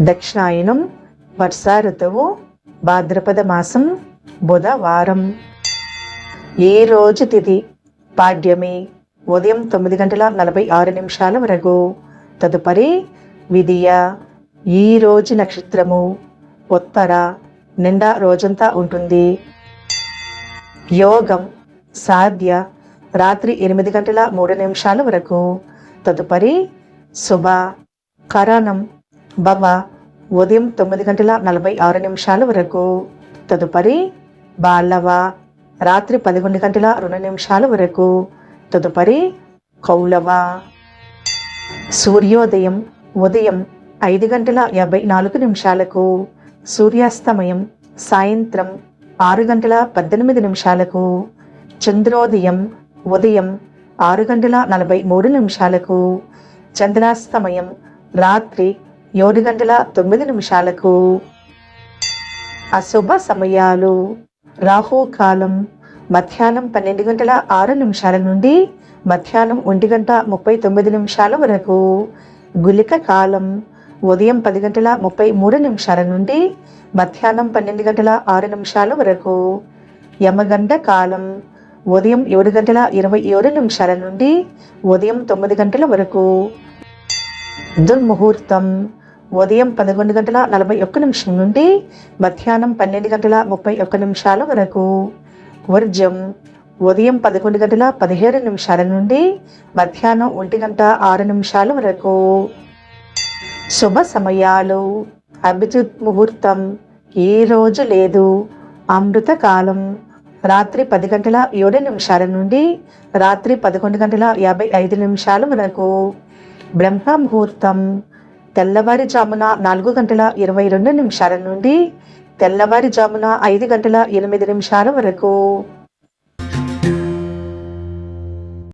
దక్షిణాయనం, వర్షా ఋతువు, భాద్రపద మాసం, బుధవారం. ఈ రోజు తిథి పాడ్యమి, ఉదయం 9:46 వరకు. తదుపరి విదియ. ఈ రోజు నక్షత్రము ఉత్తర, నిండా రోజంతా ఉంటుంది. యోగం సాధ్య, రాత్రి 8:03 వరకు. తదుపరి శుభ. కరణం భవ, ఉదయం 9:46 వరకు. తదుపరి బాలవ, రాత్రి 11:02 వరకు. తదుపరి కౌలవ. సూర్యోదయం ఉదయం 5:54. సూర్యాస్తమయం సాయంత్రం 6:18. చంద్రోదయం ఉదయం 6:43. చంద్రాస్తమయం రాత్రి 7:09. అశుభ సమయాలు. రాహుకాలం మధ్యాహ్నం 12:06 నుండి మధ్యాహ్నం 1:39 వరకు. గుళిక కాలం ఉదయం 10:33 నుండి మధ్యాహ్నం 12:06 వరకు. యమగండ కాలం ఉదయం 7:27 నుండి ఉదయం 9 వరకు. దుర్ముహూర్తం ఉదయం 11:41 నుండి మధ్యాహ్నం 12:31 వరకు. వర్జం ఉదయం 11:17 నుండి మధ్యాహ్నం 1:06 వరకు. శుభ సమయాలు. అభిజిత్ ముహూర్తం ఈ రోజు లేదు. అమృత కాలం రాత్రి 10:07 నుండి రాత్రి 11:55 వరకు. బ్రహ్మ ముహూర్తం తెల్లవారుజామున 4:22 నుండి తెల్లవారుజామున 5:08 వరకు.